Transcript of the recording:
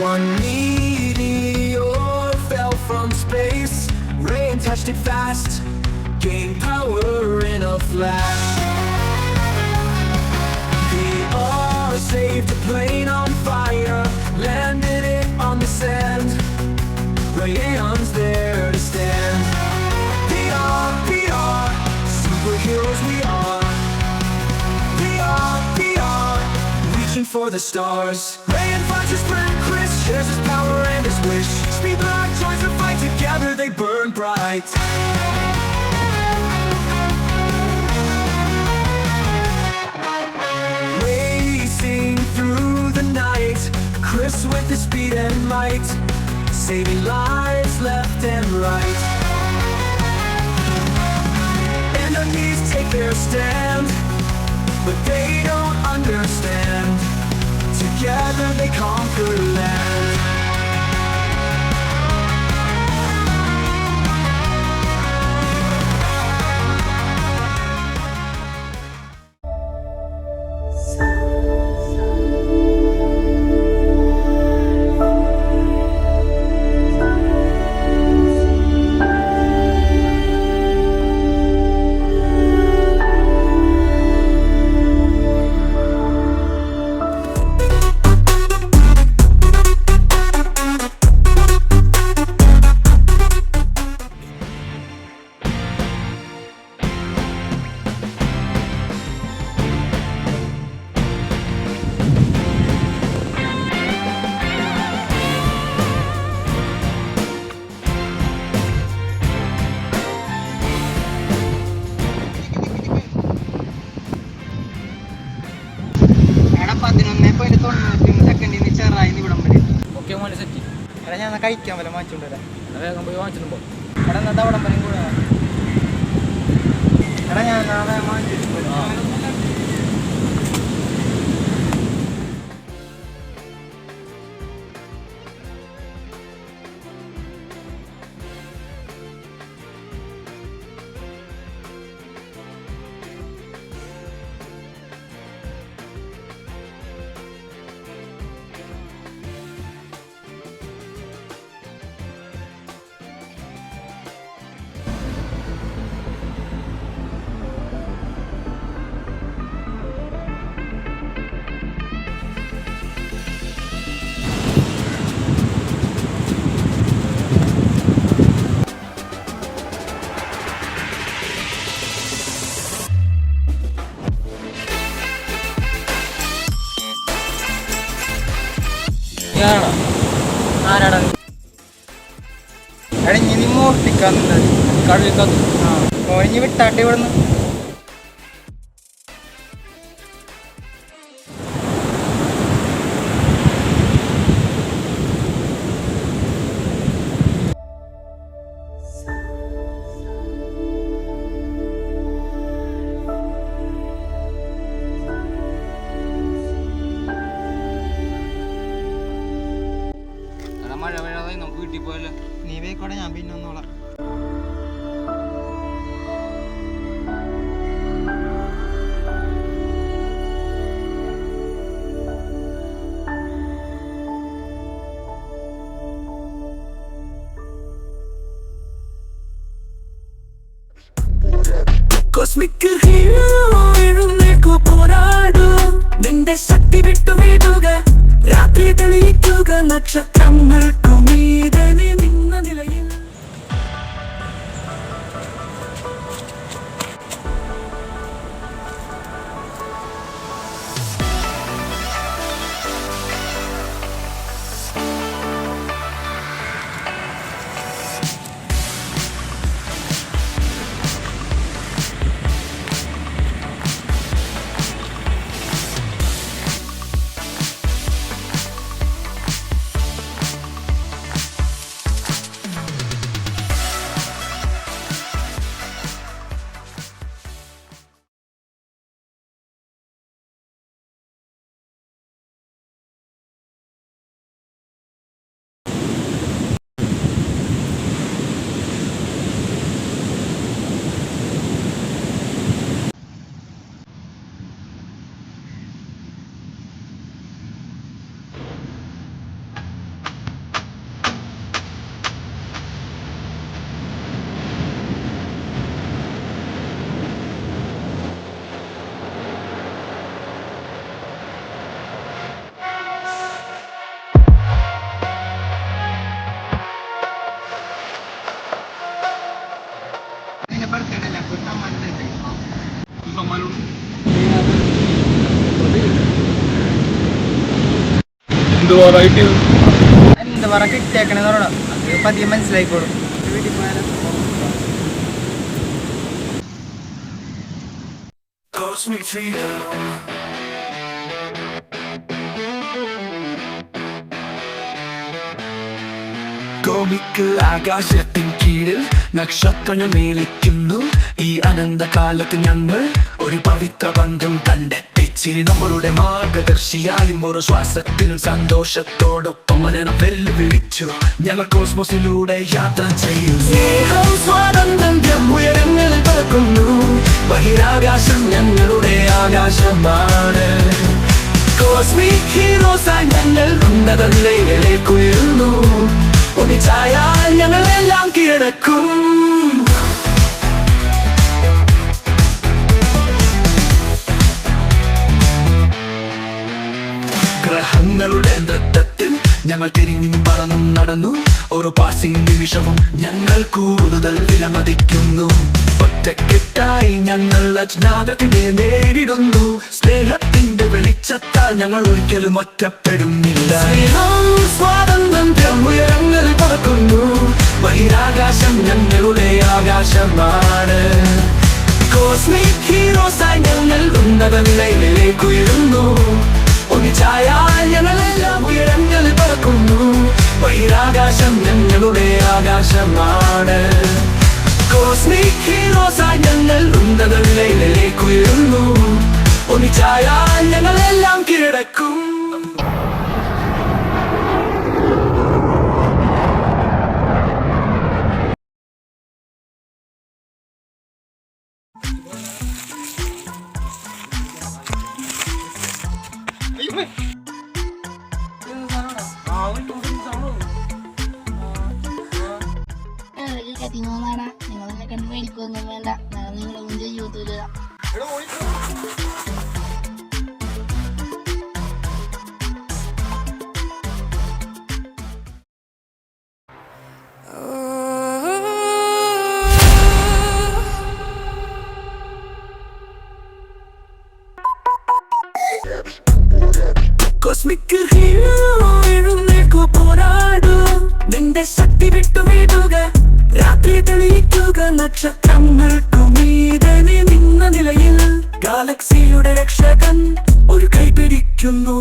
One meteor fell from space. Rain touched it fast, gained power in a flash. The R saved a plane on fire, landed it on the sand. Rayon's there to stand. PR, superheroes we are. PR, reaching for the stars. Rayon finds his friend Chris, shares his power and his wish. Speed Black joins the fight, together they burn bright. Racing through the night, Chris with his speed and might, saving lives left and right. Enemies take their stand, but they don't understand. Together they conquer land. എടാ ഞാൻ കഴിക്കാൻ വല്ല വാങ്ങിച്ചോണ്ട് വരാം. വേഗം പോയി വാങ്ങിച്ചിട്ട് പോ. എടാ എന്നാ അവിടെ പറയും കൂടെ. എടാ ഞാൻ നാളെ വാങ്ങിച്ചിട്ട് പോരാം. ആരാടാ? എടാ ഇനി മോഷ്ടിക്കാന്നുണ്ട്. കഴുകിക്കാത്തു. ഇനി വിട്ടാട്ടെ ഇവിടുന്ന്. മഴ വീഴാതെ നമുക്ക് വീട്ടിൽ പോയല്ലോ. നീ വേക്കോടെ, ഞാൻ പിന്നെ ഒന്നോളാം. Cosmic hero എഴുന്നേൽക്കു, പോരാടു, നിന്റെ ശക്തി വിട്ടുവീഴുക, രാത്രി തെളിയിക്കുക, നക്ഷത്രങ്ങൾക്കു മീതെ നിന്ന നിലയിൽ. എന്താ പറ കിട്ടിയേക്കണെന്ന് പറയണം, അത് പതിയെ മനസ്സിലായിക്കോളും. Cosmic Trio. കോമിക്ക് ആകാശത്തിൻ കീഴിൽ നക്ഷത്രങ്ങൾ മേലിക്കുന്നു. ഈ അനന്തകാലത്ത് ഞങ്ങൾ ഒരു പവിത്ര ബന്ധം കണ്ടെത്തിച്ചിരി നമ്മളുടെ മാർഗദർശിയായും ഒരു ശ്വാസത്തിനും സന്തോഷത്തോടൊപ്പം മരണം വെല്ലുവിളിച്ചു ഞങ്ങൾ കോസ്മോസിലൂടെ യാത്ര ചെയ്യും. സ്നേഹം സ്വാതന്ത്ര്യം ഉയരങ്ങളിൽ പറക്കുന്നു. ബഹിരാകാശം ഞങ്ങളുടെ ആകാശമാണ്. കോസ്മിക് ഹീറോസായി ഞങ്ങൾ ഉന്നതങ്ങളിലേക്ക് ഉയരുന്നു. ഒന്നിച്ചായാൽ ഞങ്ങളെല്ലാം കീഴടക്കും. ഗ്രഹങ്ങളുടെ നൃത്തത്തിൽ ഞങ്ങൾ തിരിഞ്ഞും പറന്നും നടന്നു. ഓരോ പാസിംഗ് നിമിഷവും ഞങ്ങൾ കൂടുതൽ വിലമതിക്കുന്നു. ഒറ്റക്കെട്ടായി ഞങ്ങൾ അജ്ഞാതത്തിനെ നേരിടുന്നു. സ്നേഹത്തിന്റെ വെളിച്ചത്താൽ ഞങ്ങൾ ഒരിക്കലും ഒറ്റപ്പെടുന്നില്ല. സ്വാതന്ത്ര്യം ഉയരങ്ങളിൽ പറക്കുന്നു. ബഹിരാകാശം ഞങ്ങളുടെ ആകാശമാണ്. കോസ്മിക് ഹീറോസായി ഞങ്ങൾ ഉന്നത നിലയിലേക്ക് ഉയരുന്നു. ഒന്നിച്ചായാൽ ഞങ്ങളെല്ലാം ഉയരങ്ങളിൽ പറക്കുന്നു. ബഹിരാകാശം ഞങ്ങളുടെ ആകാശമാണ്. കോസ്മിക് ഹീറോസായി ഞങ്ങൾ ഉന്നത നിലയിലേക്ക് ഉയരുന്നു. ഒന്നിച്ചായാൽ ഞങ്ങളെല്ലാം കീഴടക്കും. കത്തിങ്ങോന്നാടാ, നിങ്ങൾ എന്നെ കണ്ട് മേടിക്കൊന്നും വേണ്ട, ഞാൻ നിങ്ങളൊന്നും ചെയ്യൂത്തില്ല. Cosmic hero എഴുന്നേൽക്കു, പോരാടൂ. നിന്റെ ശക്തി വിട്ടുവീഴുക, രാത്രി തെളിയിക്കുക. നക്ഷത്രങ്ങൾക്കു മീതെ നിന്ന നിലയിൽ ഗാലക്സിയുടെ രക്ഷകൻ ഒരു കൈ പിടിക്കുന്നു.